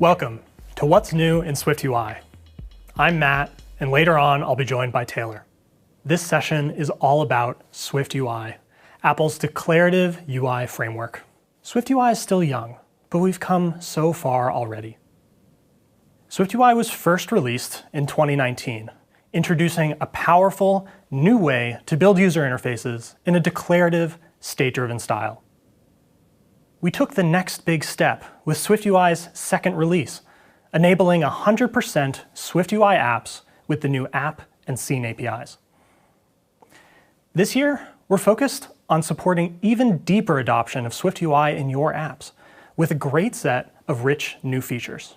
Welcome to What's New in SwiftUI. I'm Matt, and later on I'll be joined by Taylor. This session is all about SwiftUI, Apple's declarative UI framework. SwiftUI is still young, but we've come so far already. SwiftUI was first released in 2019, introducing a powerful new way to build user interfaces in a declarative, state-driven style. We took the next big step with SwiftUI's second release, enabling 100% SwiftUI apps with the new app and scene APIs. This year, we're focused on supporting even deeper adoption of SwiftUI in your apps with a great set of rich new features.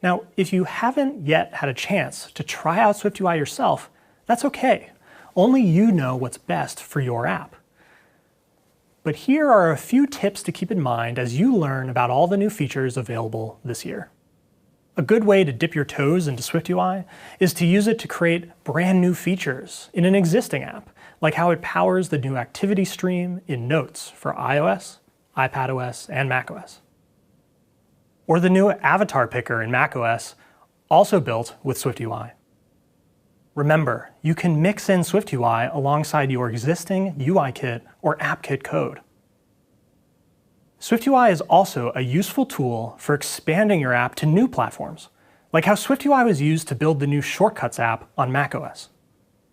Now, if you haven't yet had a chance to try out SwiftUI yourself, that's okay. Only you know what's best for your app. But here are a few tips to keep in mind as you learn about all the new features available this year. A good way to dip your toes into SwiftUI is to use it to create brand new features in an existing app, like how it powers the new activity stream in Notes for iOS, iPadOS, and macOS. Or the new avatar picker in macOS, also built with SwiftUI. Remember, you can mix in SwiftUI alongside your existing UIKit or AppKit code. SwiftUI is also a useful tool for expanding your app to new platforms, like how SwiftUI was used to build the new Shortcuts app on macOS.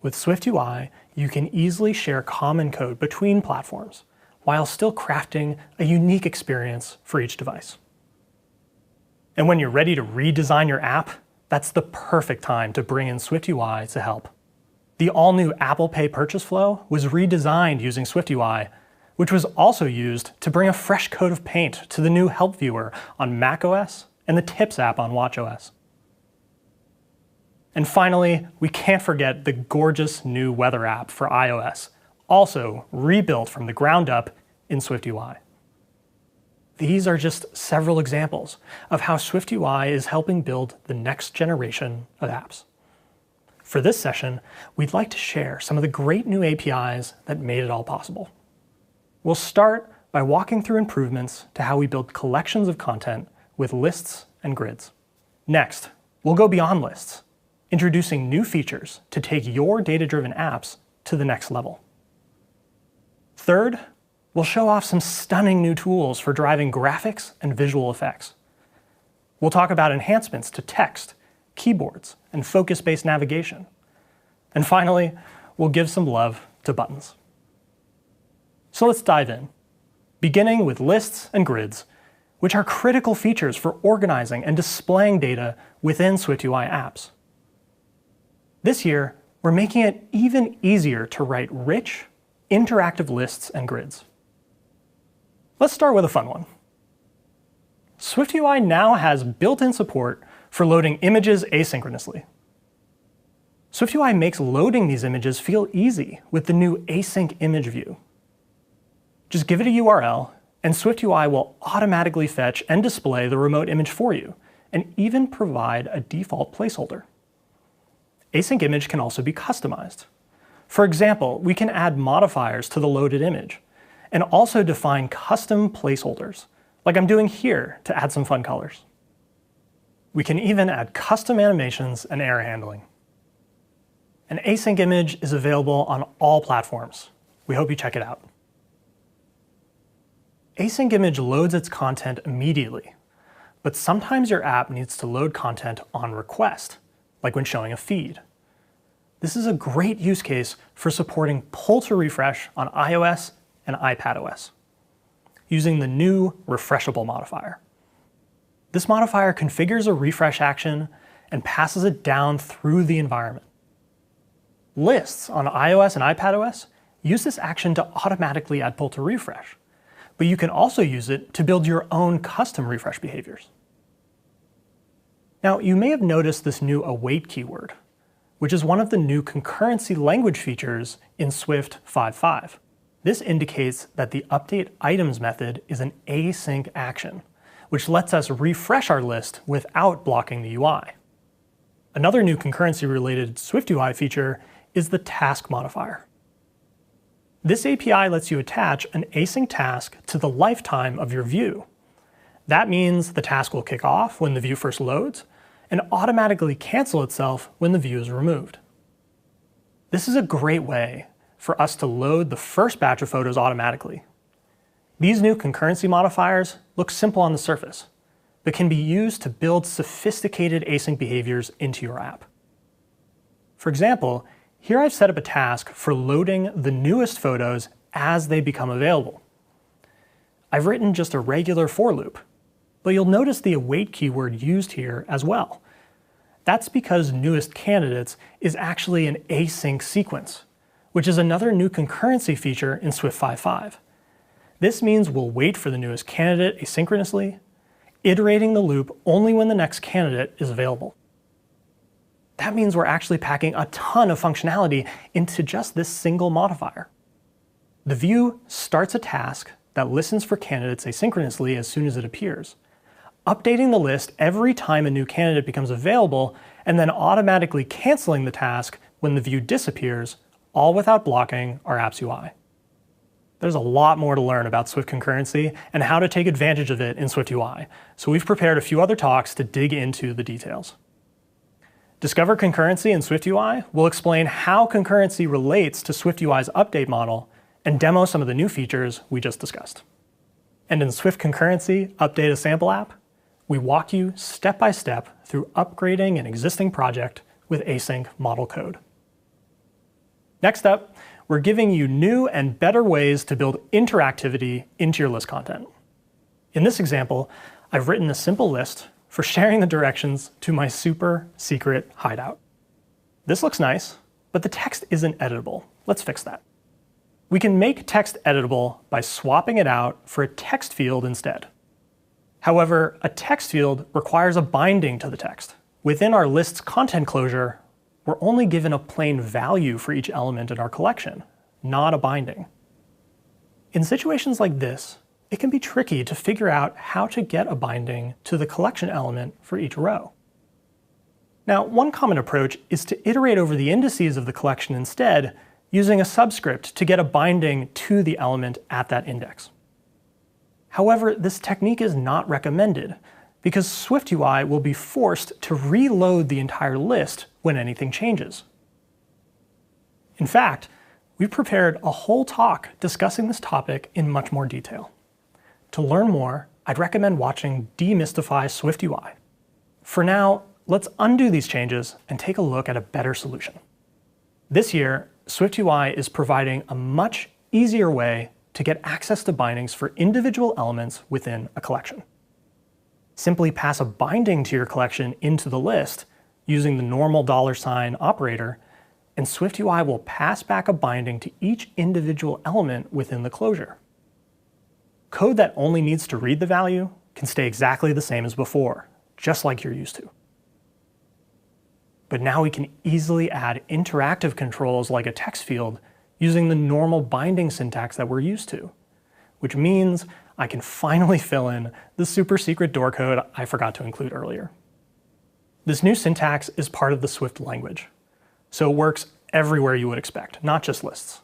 With SwiftUI, you can easily share common code between platforms, while still crafting a unique experience for each device. And when you're ready to redesign your app, that's the perfect time to bring in SwiftUI to help. The all-new Apple Pay purchase flow was redesigned using SwiftUI, which was also used to bring a fresh coat of paint to the new Help Viewer on macOS and the Tips app on watchOS. And finally, we can't forget the gorgeous new weather app for iOS, also rebuilt from the ground up in SwiftUI. These are just several examples of how SwiftUI is helping build the next generation of apps. For this session, we'd like to share some of the great new APIs that made it all possible. We'll start by walking through improvements to how we build collections of content with lists and grids. Next, we'll go beyond lists, introducing new features to take your data-driven apps to the next level. Third, we'll show off some stunning new tools for driving graphics and visual effects. We'll talk about enhancements to text, keyboards, and focus-based navigation. And finally, we'll give some love to buttons. So let's dive in, beginning with lists and grids, which are critical features for organizing and displaying data within SwiftUI apps. This year, we're making it even easier to write rich, interactive lists and grids. Let's start with a fun one. SwiftUI now has built-in support for loading images asynchronously. SwiftUI makes loading these images feel easy with the new async image view. Just give it a URL, and SwiftUI will automatically fetch and display the remote image for you, and even provide a default placeholder. Async image can also be customized. For example, we can add modifiers to the loaded image, and also define custom placeholders, like I'm doing here to add some fun colors. We can even add custom animations and error handling. An async image is available on all platforms. We hope you check it out. Async image loads its content immediately, but sometimes your app needs to load content on request, like when showing a feed. This is a great use case for supporting pull to refresh on iOS and iPadOS, using the new refreshable modifier. This modifier configures a refresh action and passes it down through the environment. Lists on iOS and iPadOS use this action to automatically add pull to refresh, but you can also use it to build your own custom refresh behaviors. Now, you may have noticed this new await keyword, which is one of the new concurrency language features in Swift 5.5. This indicates that the update items method is an async action, which lets us refresh our list without blocking the UI. Another new concurrency-related SwiftUI feature is the task modifier. This API lets you attach an async task to the lifetime of your view. That means the task will kick off when the view first loads and automatically cancel itself when the view is removed. This is a great way for us to load the first batch of photos automatically. These new concurrency modifiers look simple on the surface, but can be used to build sophisticated async behaviors into your app. For example, here I've set up a task for loading the newest photos as they become available. I've written just a regular for loop, but you'll notice the await keyword used here as well. That's because newest candidates is actually an async sequence, which is another new concurrency feature in Swift 5.5. This means we'll wait for the newest candidate asynchronously, iterating the loop only when the next candidate is available. That means we're actually packing a ton of functionality into just this single modifier. The view starts a task that listens for candidates asynchronously as soon as it appears, updating the list every time a new candidate becomes available, and then automatically canceling the task when the view disappears, all without blocking our app's UI. There's a lot more to learn about Swift concurrency and how to take advantage of it in SwiftUI, so we've prepared a few other talks to dig into the details. Discover Concurrency in SwiftUI will explain how concurrency relates to SwiftUI's update model and demo some of the new features we just discussed. And in Swift Concurrency Update a Sample App, we walk you step by step through upgrading an existing project with async model code. Next up, we're giving you new and better ways to build interactivity into your list content. In this example, I've written a simple list for sharing the directions to my super secret hideout. This looks nice, but the text isn't editable. Let's fix that. We can make text editable by swapping it out for a text field instead. However, a text field requires a binding to the text. Within our list's content closure, we're only given a plain value for each element in our collection, not a binding. In situations like this, it can be tricky to figure out how to get a binding to the collection element for each row. Now, one common approach is to iterate over the indices of the collection instead, using a subscript to get a binding to the element at that index. However, this technique is not recommended, because SwiftUI will be forced to reload the entire list when anything changes. In fact, we've prepared a whole talk discussing this topic in much more detail. To learn more, I'd recommend watching Demystify SwiftUI. For now, let's undo these changes and take a look at a better solution. This year, SwiftUI is providing a much easier way to get access to bindings for individual elements within a collection. Simply pass a binding to your collection into the list using the normal $ operator, and SwiftUI will pass back a binding to each individual element within the closure. Code that only needs to read the value can stay exactly the same as before, just like you're used to. But now we can easily add interactive controls like a text field using the normal binding syntax that we're used to, which means I can finally fill in the super secret door code I forgot to include earlier. This new syntax is part of the Swift language, so it works everywhere you would expect, not just lists.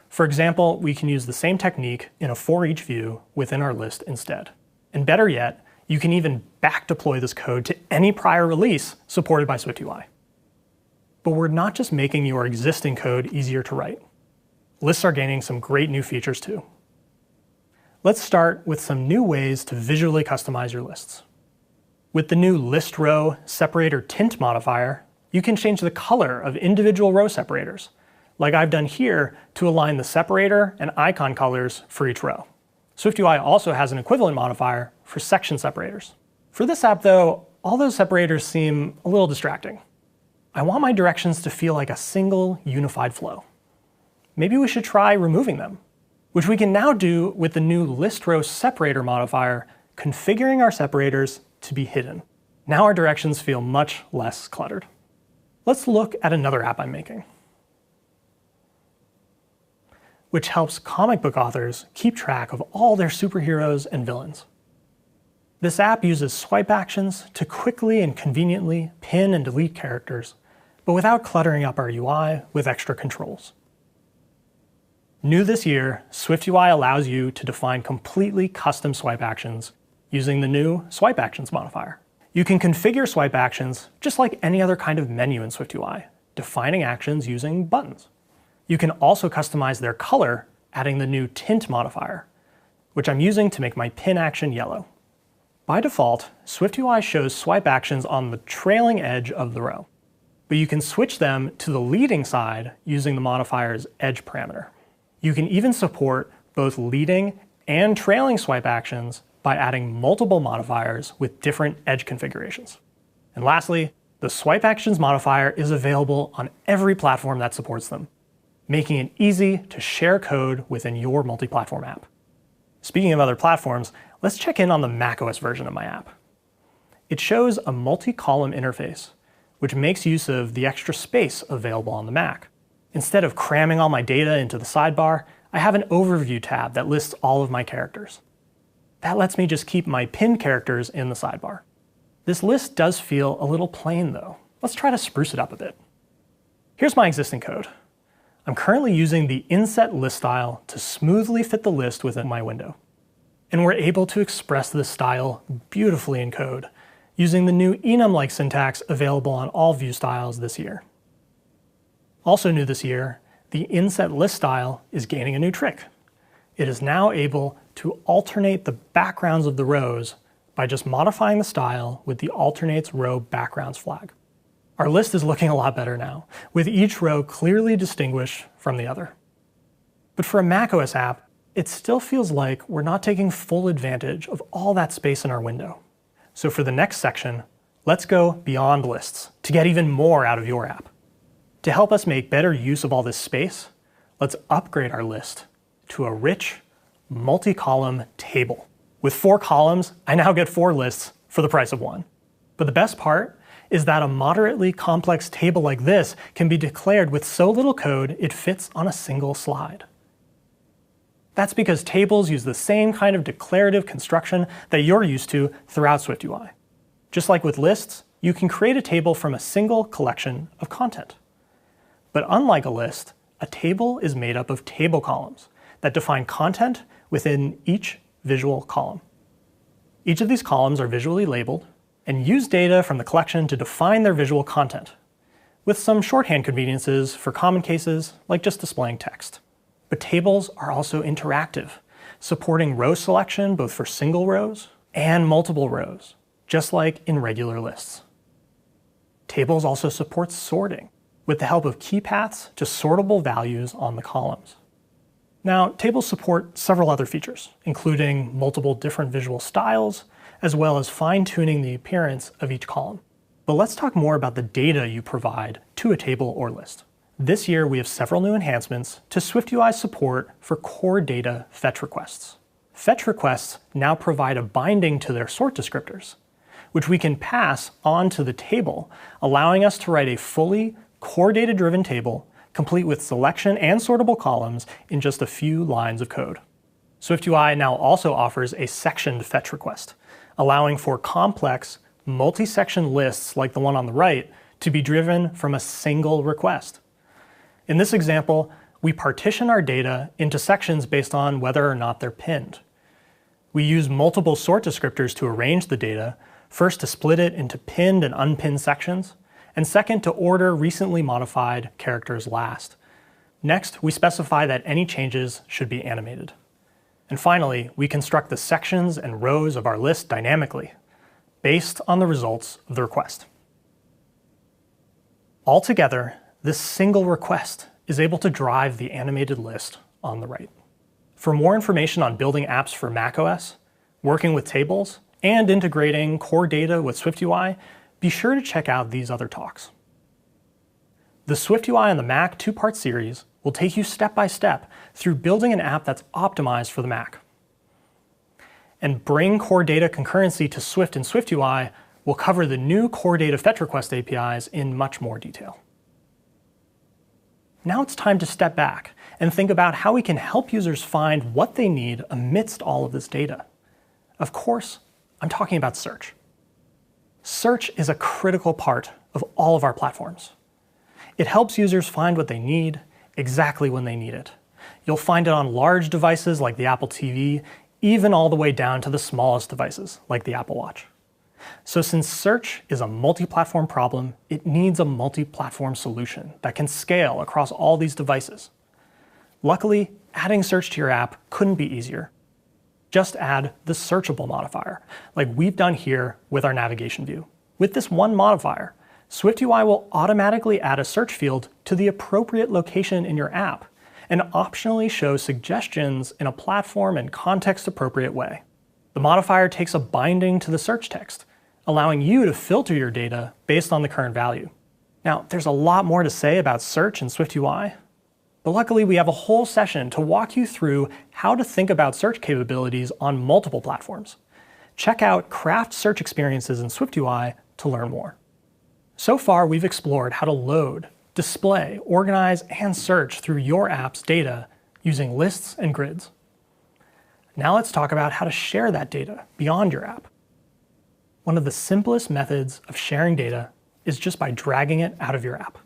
For example, we can use the same technique in a for each view within our list instead. And better yet, you can even back deploy this code to any prior release supported by SwiftUI. But we're not just making your existing code easier to write. Lists are gaining some great new features too. Let's start with some new ways to visually customize your lists. With the new list row separator tint modifier, you can change the color of individual row separators, like I've done here to align the separator and icon colors for each row. SwiftUI also has an equivalent modifier for section separators. For this app though, all those separators seem a little distracting. I want my directions to feel like a single unified flow. Maybe we should try removing them, which we can now do with the new list row separator modifier, configuring our separators to be hidden. Now our directions feel much less cluttered. Let's look at another app I'm making, which helps comic book authors keep track of all their superheroes and villains. This app uses swipe actions to quickly and conveniently pin and delete characters, but without cluttering up our UI with extra controls. New this year, SwiftUI allows you to define completely custom swipe actions using the new swipe actions modifier. You can configure swipe actions just like any other kind of menu in SwiftUI, defining actions using buttons. You can also customize their color, adding the new tint modifier, which I'm using to make my pin action yellow. By default, SwiftUI shows swipe actions on the trailing edge of the row, but you can switch them to the leading side using the modifier's edge parameter. You can even support both leading and trailing swipe actions by adding multiple modifiers with different edge configurations. And lastly, the swipe actions modifier is available on every platform that supports them, making it easy to share code within your multi-platform app. Speaking of other platforms, let's check in on the macOS version of my app. It shows a multi-column interface, which makes use of the extra space available on the Mac. Instead of cramming all my data into the sidebar, I have an overview tab that lists all of my characters. That lets me just keep my pinned characters in the sidebar. This list does feel a little plain though. Let's try to spruce it up a bit. Here's my existing code. I'm currently using the inset list style to smoothly fit the list within my window. And we're able to express this style beautifully in code using the new enum-like syntax available on all view styles this year. Also new this year, the inset list style is gaining a new trick. It is now able to alternate the backgrounds of the rows by just modifying the style with the alternates row backgrounds flag. Our list is looking a lot better now, with each row clearly distinguished from the other. But for a macOS app, it still feels like we're not taking full advantage of all that space in our window. So for the next section, let's go beyond lists to get even more out of your app. To help us make better use of all this space, let's upgrade our list to a rich, multi-column table. With 4 columns, I now get 4 lists for the price of 1. But the best part is that a moderately complex table like this can be declared with so little code it fits on a single slide. That's because tables use the same kind of declarative construction that you're used to throughout SwiftUI. Just like with lists, you can create a table from a single collection of content. But unlike a list, a table is made up of table columns that define content within each visual column. Each of these columns are visually labeled and use data from the collection to define their visual content, with some shorthand conveniences for common cases like just displaying text. But tables are also interactive, supporting row selection both for single rows and multiple rows, just like in regular lists. Tables also support sorting, with the help of key paths to sortable values on the columns. Now, tables support several other features, including multiple different visual styles, as well as fine-tuning the appearance of each column. But let's talk more about the data you provide to a table or list. This year, we have several new enhancements to SwiftUI support for core data fetch requests. Fetch requests now provide a binding to their sort descriptors, which we can pass on to the table, allowing us to write a fully core data-driven table complete with selection and sortable columns in just a few lines of code. SwiftUI now also offers a sectioned fetch request, allowing for complex, multi-section lists like the one on the right to be driven from a single request. In this example, we partition our data into sections based on whether or not they're pinned. We use multiple sort descriptors to arrange the data, first to split it into pinned and unpinned sections, and second to order recently modified characters last. Next, we specify that any changes should be animated. And finally, we construct the sections and rows of our list dynamically, based on the results of the request. Altogether, this single request is able to drive the animated list on the right. For more information on building apps for macOS, working with tables, and integrating core data with SwiftUI, be sure to check out these other talks. The SwiftUI on the Mac 2-part series will take you step by step through building an app that's optimized for the Mac. And bring core data concurrency to Swift and SwiftUI will cover the new core data fetch request APIs in much more detail. Now it's time to step back and think about how we can help users find what they need amidst all of this data. Of course, I'm talking about search. Search is a critical part of all of our platforms. It helps users find what they need exactly when they need it. You'll find it on large devices like the Apple TV, even all the way down to the smallest devices, like the Apple Watch. So since search is a multi-platform problem, it needs a multi-platform solution that can scale across all these devices. Luckily, adding search to your app couldn't be easier. Just add the searchable modifier, like we've done here with our navigation view. With this one modifier, SwiftUI will automatically add a search field to the appropriate location in your app, and optionally show suggestions in a platform and context-appropriate way. The modifier takes a binding to the search text, allowing you to filter your data based on the current value. Now, there's a lot more to say about search in SwiftUI, but luckily we have a whole session to walk you through how to think about search capabilities on multiple platforms. Check out Craft Search Experiences in SwiftUI to learn more. So far, we've explored how to load, display, organize, and search through your app's data using lists and grids. Now let's talk about how to share that data beyond your app. One of the simplest methods of sharing data is just by dragging it out of your app.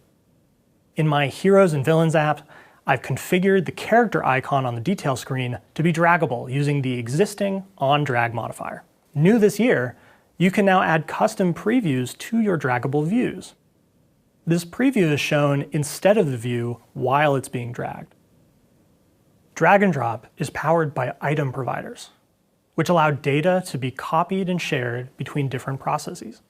In my Heroes and Villains app, I've configured the character icon on the detail screen to be draggable using the existing onDrag modifier. New this year, you can now add custom previews to your draggable views. This preview is shown instead of the view while it's being dragged. Drag and drop is powered by item providers, which allow data to be copied and shared between different processes.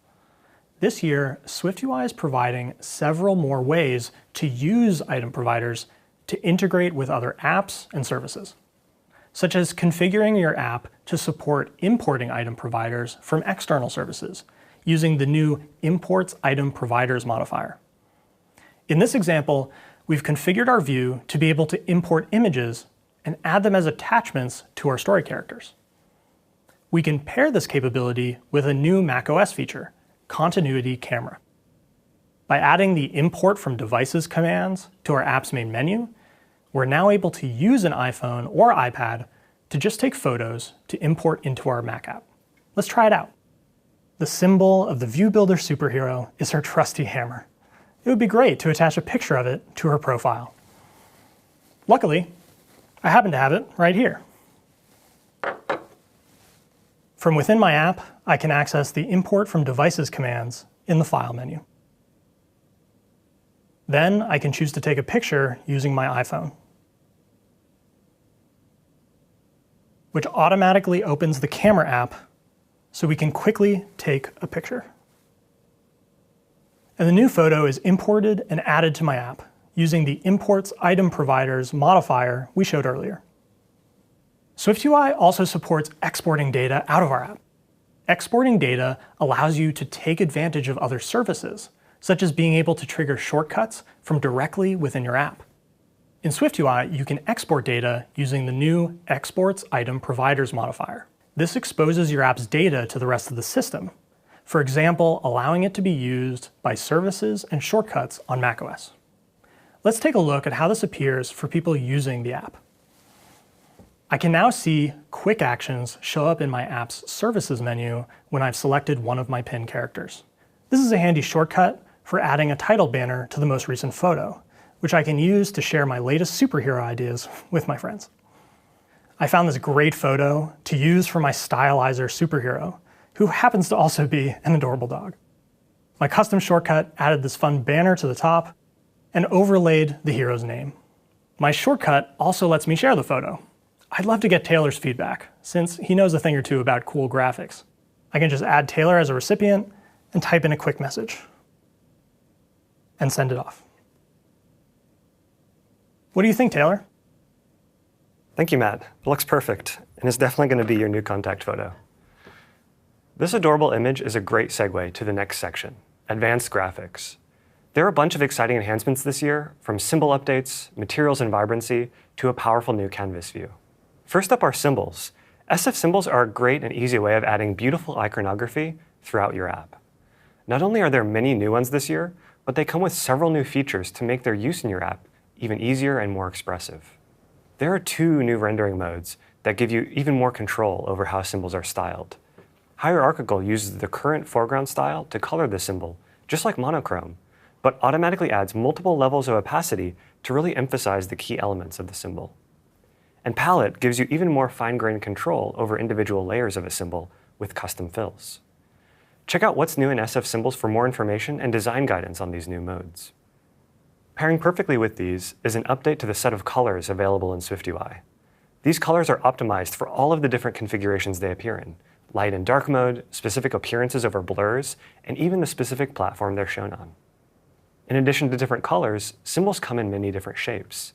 This year, SwiftUI is providing several more ways to use item providers to integrate with other apps and services, such as configuring your app to support importing item providers from external services using the new Imports Item Providers modifier. In this example, we've configured our view to be able to import images and add them as attachments to our story characters. We can pair this capability with a new macOS feature, Continuity Camera. By adding the Import from Devices commands to our app's main menu, we're now able to use an iPhone or iPad to just take photos to import into our Mac app. Let's try it out. The symbol of the View Builder superhero is her trusty hammer. It would be great to attach a picture of it to her profile. Luckily, I happen to have it right here. From within my app, I can access the Import from Devices commands in the File menu. Then I can choose to take a picture using my iPhone, which automatically opens the Camera app so we can quickly take a picture. And the new photo is imported and added to my app using the Imports Item Providers modifier we showed earlier. SwiftUI also supports exporting data out of our app. Exporting data allows you to take advantage of other services, such as being able to trigger shortcuts from directly within your app. In SwiftUI, you can export data using the new Exports Item Providers modifier. This exposes your app's data to the rest of the system, for example, allowing it to be used by services and shortcuts on macOS. Let's take a look at how this appears for people using the app. I can now see quick actions show up in my app's services menu when I've selected one of my pinned characters. This is a handy shortcut for adding a title banner to the most recent photo, which I can use to share my latest superhero ideas with my friends. I found this great photo to use for my stylizer superhero, who happens to also be an adorable dog. My custom shortcut added this fun banner to the top and overlaid the hero's name. My shortcut also lets me share the photo. I'd love to get Taylor's feedback, since he knows a thing or two about cool graphics. I can just add Taylor as a recipient and type in a quick message and send it off. What do you think, Taylor? Thank you, Matt. It looks perfect, and it's definitely going to be your new contact photo. This adorable image is a great segue to the next section, advanced graphics. There are a bunch of exciting enhancements this year, from symbol updates, materials and vibrancy, to a powerful new canvas view. First up are symbols. SF symbols are a great and easy way of adding beautiful iconography throughout your app. Not only are there many new ones this year, but they come with several new features to make their use in your app even easier and more expressive. There are 2 new rendering modes that give you even more control over how symbols are styled. Hierarchical uses the current foreground style to color the symbol, just like monochrome, but automatically adds multiple levels of opacity to really emphasize the key elements of the symbol. And palette gives you even more fine-grained control over individual layers of a symbol with custom fills. Check out what's new in SF Symbols for more information and design guidance on these new modes. Pairing perfectly with these is an update to the set of colors available in SwiftUI. These colors are optimized for all of the different configurations they appear in: light and dark mode, specific appearances over blurs, and even the specific platform they're shown on. In addition to different colors, symbols come in many different shapes.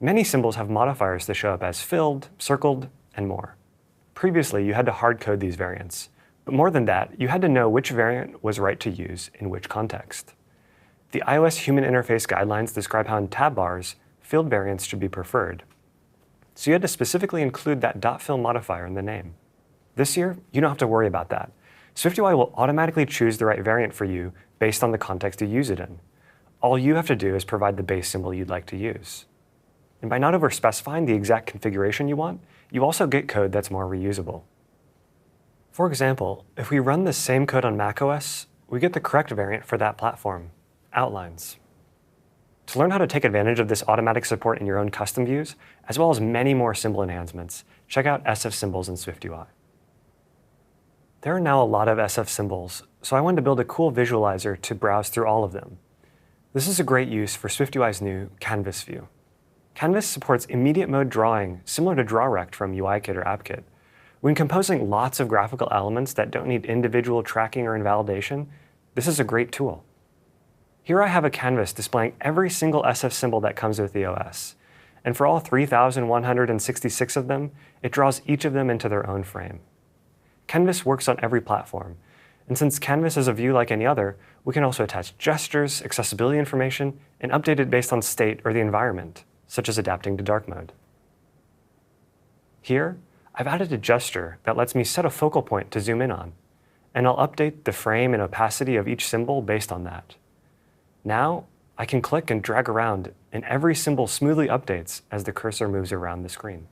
Many symbols have modifiers that show up as filled, circled, and more. Previously, you had to hard code these variants, but more than that, you had to know which variant was right to use in which context. The iOS Human Interface Guidelines describe how in tab bars, filled variants should be preferred. So you had to specifically include that .fill modifier in the name. This year, you don't have to worry about that. SwiftUI will automatically choose the right variant for you based on the context you use it in. All you have to do is provide the base symbol you'd like to use. And by not over-specifying the exact configuration you want, you also get code that's more reusable. For example, if we run the same code on macOS, we get the correct variant for that platform: outlines. To learn how to take advantage of this automatic support in your own custom views, as well as many more symbol enhancements, check out SF Symbols in SwiftUI. There are now a lot of SF symbols, so I wanted to build a cool visualizer to browse through all of them. This is a great use for SwiftUI's new Canvas view. Canvas supports immediate mode drawing, similar to DrawRect from UIKit or AppKit. When composing lots of graphical elements that don't need individual tracking or invalidation, this is a great tool. Here I have a canvas displaying every single SF symbol that comes with the OS. And for all 3,166 of them, it draws each of them into their own frame. Canvas works on every platform. And since Canvas is a view like any other, we can also attach gestures, accessibility information, and update it based on state or the environment, such as adapting to dark mode. Here, I've added a gesture that lets me set a focal point to zoom in on, and I'll update the frame and opacity of each symbol based on that. Now, I can click and drag around, and every symbol smoothly updates as the cursor moves around the screen.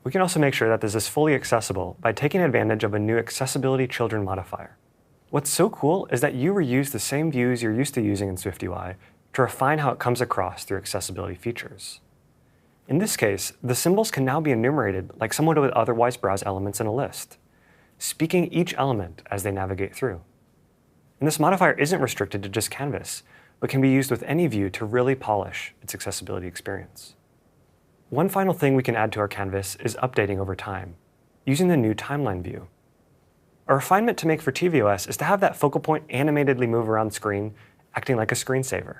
We can also make sure that this is fully accessible by taking advantage of a new Accessibility Children modifier. What's so cool is that you reuse the same views you're used to using in SwiftUI to refine how it comes across through accessibility features. In this case, the symbols can now be enumerated like someone would otherwise browse elements in a list, speaking each element as they navigate through. And this modifier isn't restricted to just Canvas, but can be used with any view to really polish its accessibility experience. One final thing we can add to our canvas is updating over time, using the new timeline view. A refinement to make for tvOS is to have that focal point animatedly move around the screen, acting like a screensaver.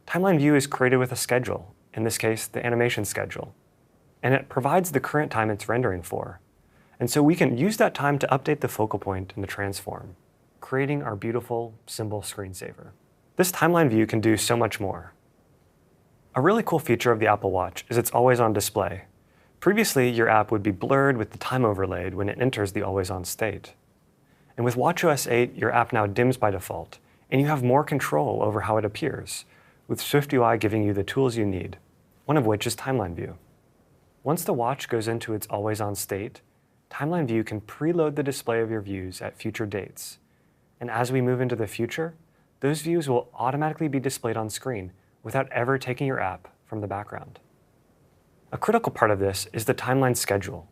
Timeline view is created with a schedule, in this case, the animation schedule, and it provides the current time it's rendering for. And so we can use that time to update the focal point in the transform, creating our beautiful symbol screensaver. This timeline view can do so much more. A really cool feature of the Apple Watch is its always-on display. Previously, your app would be blurred with the time overlaid when it enters the always-on state. And with watchOS 8, your app now dims by default, and you have more control over how it appears, with SwiftUI giving you the tools you need, one of which is Timeline View. Once the watch goes into its always-on state, Timeline View can preload the display of your views at future dates. And as we move into the future, those views will automatically be displayed on screen without ever taking your app from the background. A critical part of this is the timeline schedule.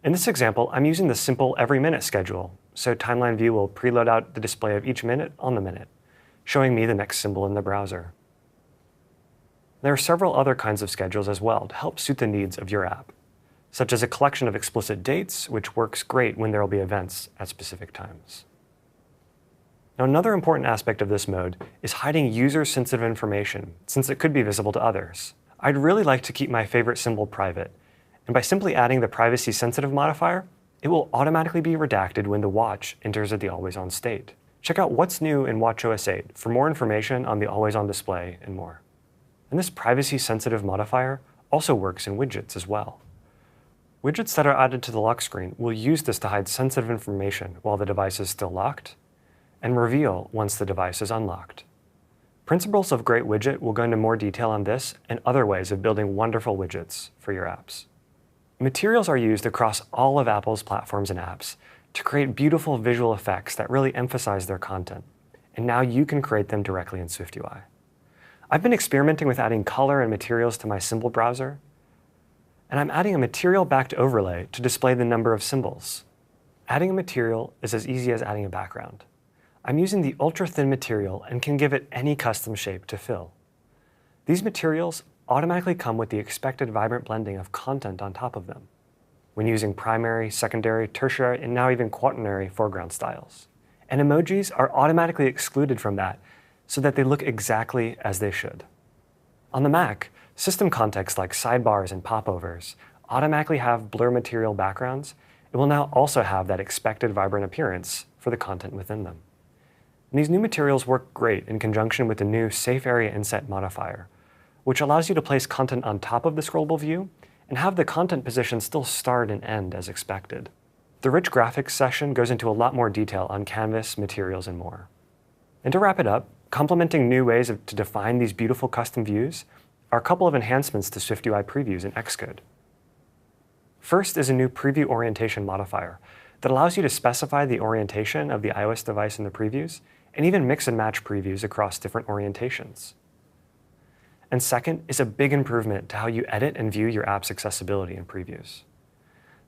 In this example, I'm using the simple every minute schedule, so Timeline View will preload out the display of each minute on the minute, showing me the next symbol in the browser. There are several other kinds of schedules as well to help suit the needs of your app, such as a collection of explicit dates, which works great when there will be events at specific times. Now, another important aspect of this mode is hiding user-sensitive information, since it could be visible to others. I'd really like to keep my favorite symbol private, and by simply adding the privacy-sensitive modifier, it will automatically be redacted when the watch enters the always-on state. Check out what's new in watchOS 8 for more information on the always-on display and more. And this privacy-sensitive modifier also works in widgets as well. Widgets that are added to the lock screen will use this to hide sensitive information while the device is still locked, and reveal once the device is unlocked. Principles of Great Widget will go into more detail on this and other ways of building wonderful widgets for your apps. Materials are used across all of Apple's platforms and apps to create beautiful visual effects that really emphasize their content, and now you can create them directly in SwiftUI. I've been experimenting with adding color and materials to my symbol browser. and I'm adding a material-backed overlay to display the number of symbols. Adding a material is as easy as adding a background. I'm using the ultra-thin material and can give it any custom shape to fill. These materials automatically come with the expected vibrant blending of content on top of them, when using primary, secondary, tertiary, and now even quaternary foreground styles. And emojis are automatically excluded from that so that they look exactly as they should. On the Mac, system contexts like sidebars and popovers automatically have blur material backgrounds. It will now also have that expected vibrant appearance for the content within them. And these new materials work great in conjunction with the new Safe Area Inset modifier, which allows you to place content on top of the scrollable view and have the content position still start and end as expected. The rich graphics session goes into a lot more detail on canvas, materials, and more. And to wrap it up, complementing new ways to define these beautiful custom views are a couple of enhancements to SwiftUI previews in Xcode. First is a new preview orientation modifier that allows you to specify the orientation of the iOS device in the previews and even mix and match previews across different orientations. And second is a big improvement to how you edit and view your app's accessibility in previews.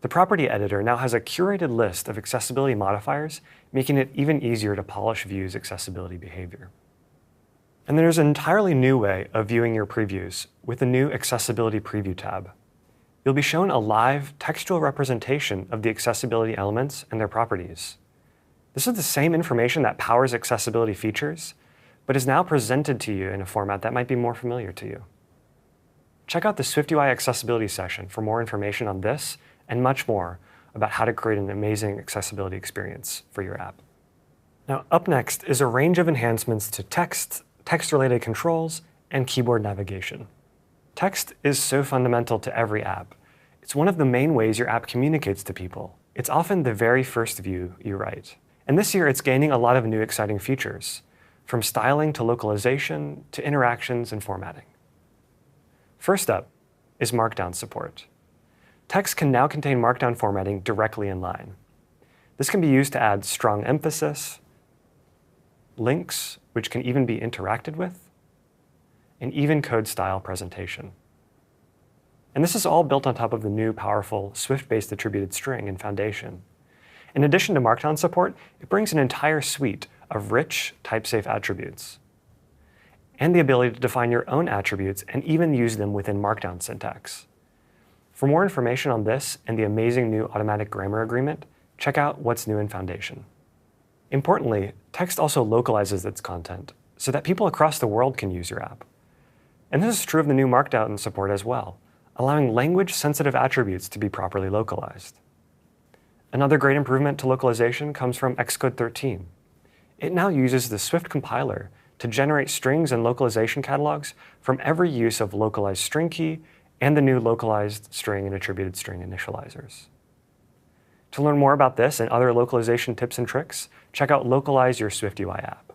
The property editor now has a curated list of accessibility modifiers, making it even easier to polish views' accessibility behavior. And there's an entirely new way of viewing your previews with the new Accessibility Preview tab. You'll be shown a live textual representation of the accessibility elements and their properties. This is the same information that powers accessibility features, but is now presented to you in a format that might be more familiar to you. Check out the SwiftUI accessibility session for more information on this and much more about how to create an amazing accessibility experience for your app. Now, up next is a range of enhancements to text-related controls, and keyboard navigation. Text is so fundamental to every app. It's one of the main ways your app communicates to people. It's often the very first view you write. And this year, it's gaining a lot of new exciting features, from styling to localization to interactions and formatting. First up is Markdown support. Text can now contain Markdown formatting directly in line. This can be used to add strong emphasis, links, which can even be interacted with, and even code style presentation. And this is all built on top of the new powerful Swift-based attributed string and foundation. In addition to Markdown support, it brings an entire suite of rich type-safe attributes, and the ability to define your own attributes and even use them within Markdown syntax. For more information on this and the amazing new automatic grammar agreement, check out What's New in Foundation. Importantly, text also localizes its content so that people across the world can use your app. And this is true of the new Markdown support as well, allowing language-sensitive attributes to be properly localized. Another great improvement to localization comes from Xcode 13. It now uses the Swift compiler to generate strings and localization catalogs from every use of localized string key and the new localized string and attributed string initializers. To learn more about this and other localization tips and tricks, check out Localize Your SwiftUI app.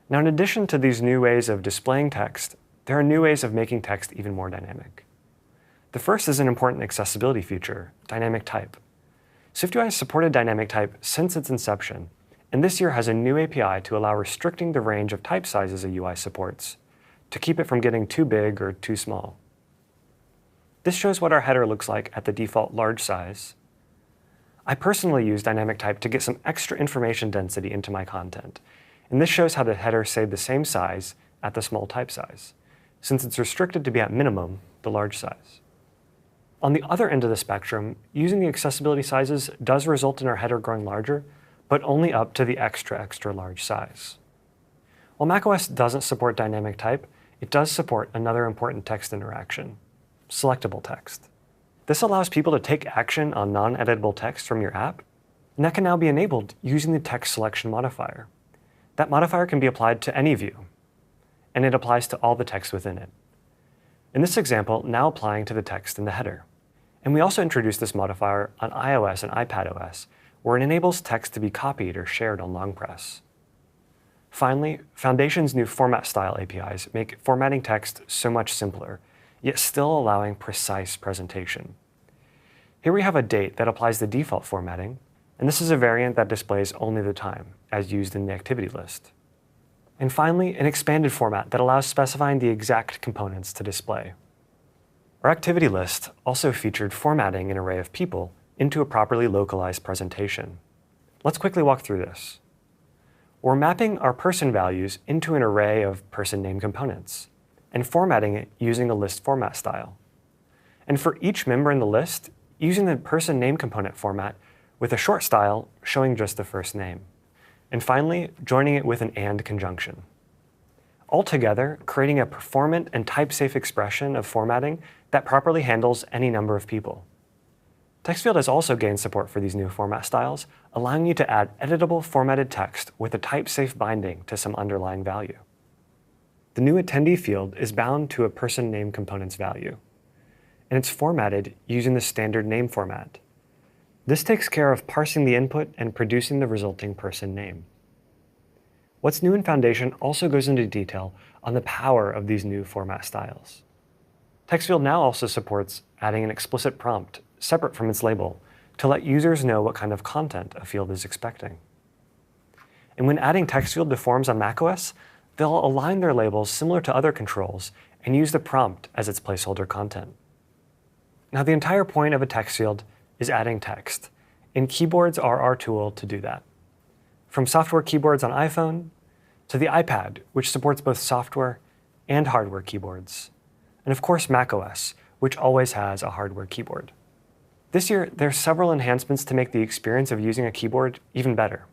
Now, in addition to these new ways of displaying text, there are new ways of making text even more dynamic. The first is an important accessibility feature, dynamic type. SwiftUI has supported dynamic type since its inception, and this year has a new API to allow restricting the range of type sizes a UI supports, to keep it from getting too big or too small. This shows what our header looks like at the default large size. I personally use dynamic type to get some extra information density into my content, and this shows how the header stayed the same size at the small type size, since it's restricted to be at minimum the large size. On the other end of the spectrum, using the accessibility sizes does result in our header growing larger, but only up to the extra large size. While macOS doesn't support dynamic type, it does support another important text interaction, selectable text. This allows people to take action on non-editable text from your app, and that can now be enabled using the text selection modifier. That modifier can be applied to any view, and it applies to all the text within it. In this example, now applying to the text in the header. And we also introduced this modifier on iOS and iPadOS, where it enables text to be copied or shared on long press. Finally, Foundation's new format style APIs make formatting text so much simpler, yet still allowing precise presentation. Here we have a date that applies the default formatting, and this is a variant that displays only the time, as used in the activity list. And finally, an expanded format that allows specifying the exact components to display. Our activity list also featured formatting an array of people into a properly localized presentation. Let's quickly walk through this. We're mapping our person values into an array of person name components and formatting it using a list format style. And for each member in the list, using the person name component format with a short style showing just the first name. And finally, joining it with an AND conjunction. Altogether, creating a performant and type-safe expression of formatting that properly handles any number of people. TextField has also gained support for these new format styles, allowing you to add editable formatted text with a type-safe binding to some underlying value. The new attendee field is bound to a person name component's value, and it's formatted using the standard name format. This takes care of parsing the input and producing the resulting person name. What's new in Foundation also goes into detail on the power of these new format styles. TextField now also supports adding an explicit prompt separate from its label to let users know what kind of content a field is expecting. And when adding TextField to forms on macOS, they'll align their labels similar to other controls and use the prompt as its placeholder content. Now, the entire point of a text field is adding text, and keyboards are our tool to do that. From software keyboards on iPhone to the iPad, which supports both software and hardware keyboards, and of course macOS, which always has a hardware keyboard. This year, there are several enhancements to make the experience of using a keyboard even better.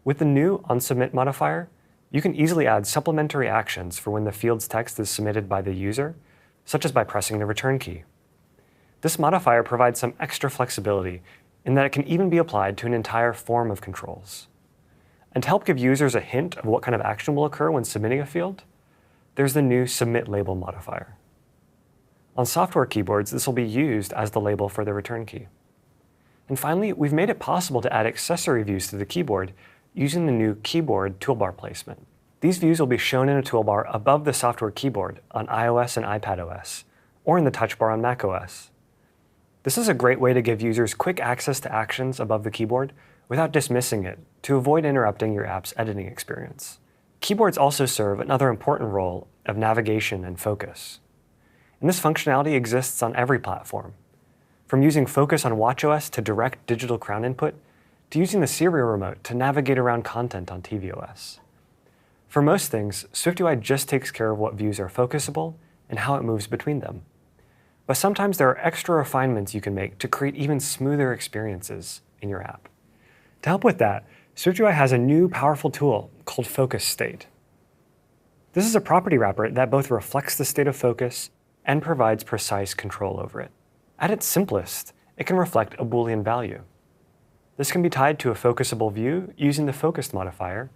With the new onSubmit modifier, you can easily add supplementary actions for when the field's text is submitted by the user, such as by pressing the return key. This modifier provides some extra flexibility in that it can even be applied to an entire form of controls. And to help give users a hint of what kind of action will occur when submitting a field, there's the new Submit Label modifier. On software keyboards, this will be used as the label for the return key. And finally, we've made it possible to add accessory views to the keyboard using the new keyboard toolbar placement. These views will be shown in a toolbar above the software keyboard on iOS and iPadOS, or in the touch bar on macOS. This is a great way to give users quick access to actions above the keyboard without dismissing it to avoid interrupting your app's editing experience. Keyboards also serve another important role of navigation and focus. And this functionality exists on every platform, from using Focus on watchOS to direct digital crown input, to using the serial remote to navigate around content on tvOS. For most things, SwiftUI just takes care of what views are focusable and how it moves between them. But sometimes there are extra refinements you can make to create even smoother experiences in your app. To help with that, SwiftUI has a new powerful tool called Focus State. This is a property wrapper that both reflects the state of focus and provides precise control over it. At its simplest, it can reflect a Boolean value. This can be tied to a focusable view using the focused modifier.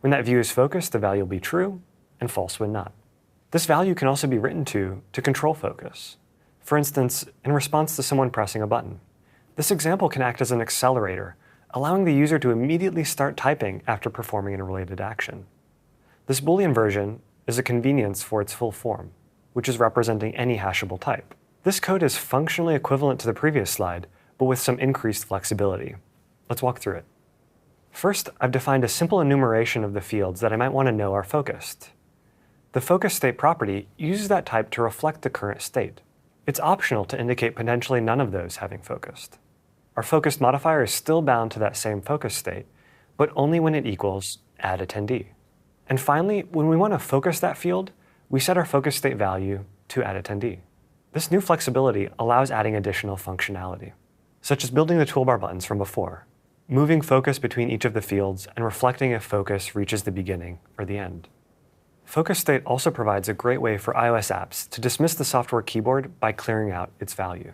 When that view is focused, the value will be true and false when not. This value can also be written to control focus. For instance, in response to someone pressing a button. This example can act as an accelerator, allowing the user to immediately start typing after performing a related action. This Boolean version is a convenience for its full form, which is representing any hashable type. This code is functionally equivalent to the previous slide, but with some increased flexibility. Let's walk through it. First, I've defined a simple enumeration of the fields that I might want to know are focused. The focus state property uses that type to reflect the current state. It's optional to indicate potentially none of those having focused. Our focused modifier is still bound to that same focus state, but only when it equals add attendee. And finally, when we want to focus that field, we set our focus state value to add attendee. This new flexibility allows adding additional functionality, such as building the toolbar buttons from before, moving focus between each of the fields, and reflecting if focus reaches the beginning or the end. Focus state also provides a great way for iOS apps to dismiss the software keyboard by clearing out its value.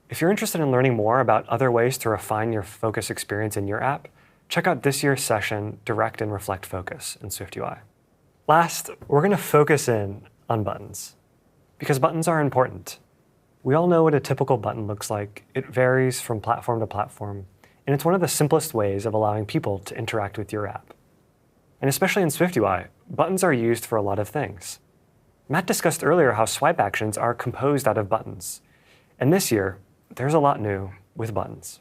If you're interested in learning more about other ways to refine your focus experience in your app, check out this year's session, Direct and Reflect Focus in SwiftUI. Last, we're going to focus in on buttons, because buttons are important. We all know what a typical button looks like. It varies from platform to platform, and it's one of the simplest ways of allowing people to interact with your app. And especially in SwiftUI, buttons are used for a lot of things. Matt discussed earlier how swipe actions are composed out of buttons. And this year, there's a lot new with buttons.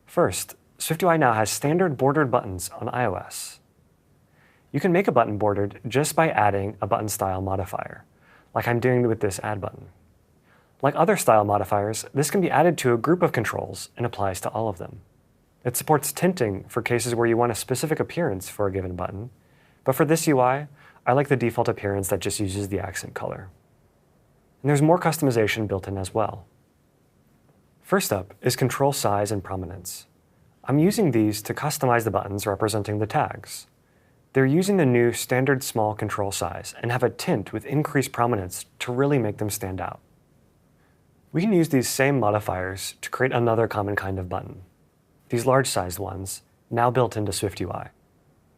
First, SwiftUI now has standard bordered buttons on iOS. You can make a button bordered just by adding a button style modifier, like I'm doing with this add button. Like other style modifiers, this can be added to a group of controls and applies to all of them. It supports tinting for cases where you want a specific appearance for a given button, but for this UI, I like the default appearance that just uses the accent color. And there's more customization built in as well. First up is control size and prominence. I'm using these to customize the buttons representing the tags. They're using the new standard small control size and have a tint with increased prominence to really make them stand out. We can use these same modifiers to create another common kind of button, these large-sized ones, now built into SwiftUI.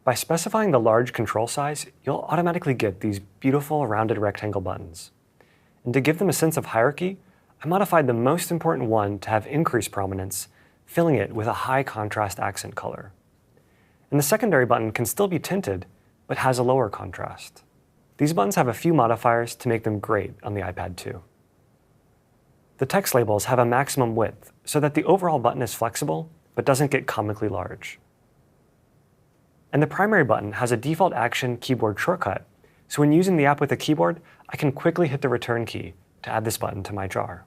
By specifying the large control size, you'll automatically get these beautiful rounded rectangle buttons. And to give them a sense of hierarchy, I modified the most important one to have increased prominence, filling it with a high contrast accent color. And the secondary button can still be tinted, but has a lower contrast. These buttons have a few modifiers to make them great on the iPad too. The text labels have a maximum width so that the overall button is flexible, but doesn't get comically large. And the primary button has a default action keyboard shortcut, so when using the app with a keyboard, I can quickly hit the return key to add this button to my jar.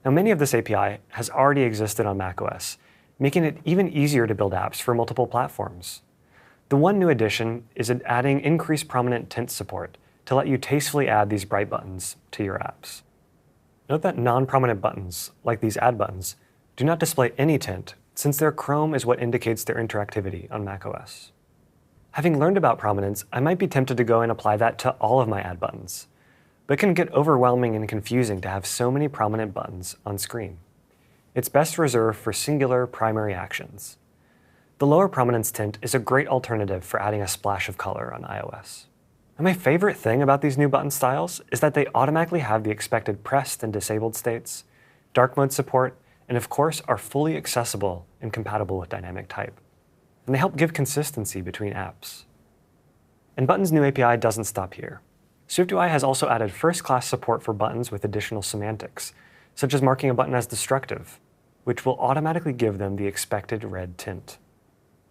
Now, many of this API has already existed on macOS, making it even easier to build apps for multiple platforms. The one new addition is adding increased prominent tint support to let you tastefully add these bright buttons to your apps. Note that non-prominent buttons, like these add buttons, do not display any tint, since their chrome is what indicates their interactivity on macOS. Having learned about prominence, I might be tempted to go and apply that to all of my add buttons, but it can get overwhelming and confusing to have so many prominent buttons on screen. It's best reserved for singular primary actions. The lower prominence tint is a great alternative for adding a splash of color on iOS. And my favorite thing about these new button styles is that they automatically have the expected pressed and disabled states, dark mode support, and of course are fully accessible and compatible with dynamic type. And they help give consistency between apps. And Buttons' new API doesn't stop here. SwiftUI has also added first-class support for buttons with additional semantics, such as marking a button as destructive, which will automatically give them the expected red tint.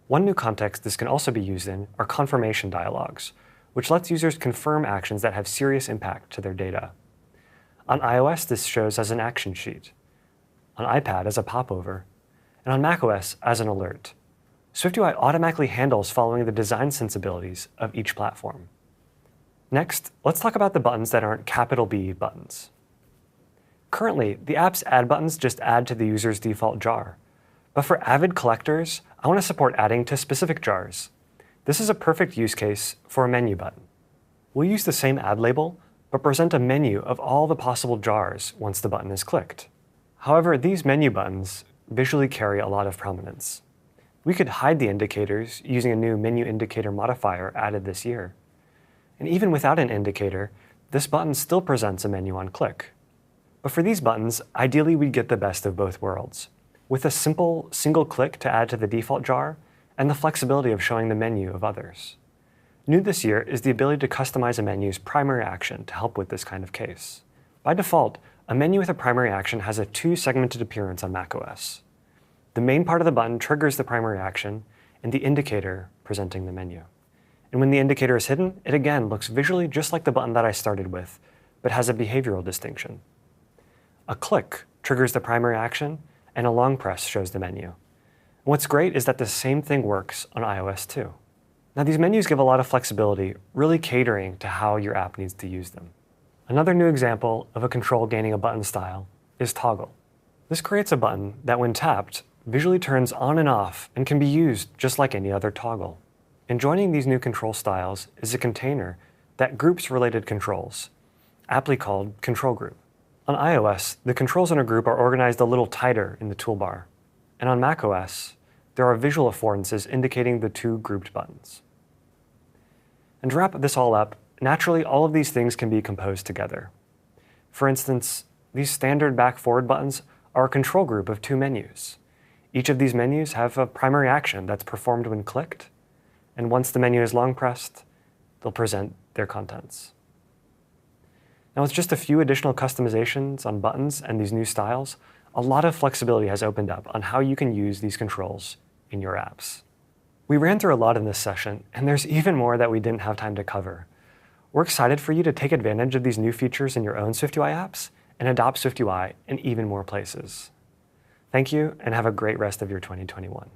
One new context this can also be used in are confirmation dialogues, which lets users confirm actions that have serious impact to their data. On iOS, this shows as an action sheet, on iPad as a popover, and on macOS as an alert. SwiftUI automatically handles following the design sensibilities of each platform. Next, let's talk about the buttons that aren't capital B buttons. Currently, the app's add buttons just add to the user's default jar. But for avid collectors, I want to support adding to specific jars. This is a perfect use case for a menu button. We'll use the same add label, but present a menu of all the possible jars once the button is clicked. However, these menu buttons visually carry a lot of prominence. We could hide the indicators using a new menu indicator modifier added this year. And even without an indicator, this button still presents a menu on click. But for these buttons, ideally we'd get the best of both worlds, with a simple single click to add to the default jar and the flexibility of showing the menu of others. New this year is the ability to customize a menu's primary action to help with this kind of case. By default, a menu with a primary action has a two-segmented appearance on macOS. The main part of the button triggers the primary action, and the indicator presenting the menu. And when the indicator is hidden, it again looks visually just like the button that I started with, but has a behavioral distinction. A click triggers the primary action, and a long press shows the menu. And what's great is that the same thing works on iOS too. Now these menus give a lot of flexibility, really catering to how your app needs to use them. Another new example of a control gaining a button style is toggle. This creates a button that when tapped, visually turns on and off and can be used just like any other toggle. And joining these new control styles is a container that groups related controls, aptly called control group. On iOS, the controls in a group are organized a little tighter in the toolbar. And on macOS, there are visual affordances indicating the two grouped buttons. And to wrap this all up, naturally all of these things can be composed together. For instance, these standard back-forward buttons are a control group of two menus. Each of these menus have a primary action that's performed when clicked, and once the menu is long pressed, they'll present their contents. Now with just a few additional customizations on buttons and these new styles, a lot of flexibility has opened up on how you can use these controls in your apps. We ran through a lot in this session, and there's even more that we didn't have time to cover. We're excited for you to take advantage of these new features in your own SwiftUI apps and adopt SwiftUI in even more places. Thank you, and have a great rest of your 2021.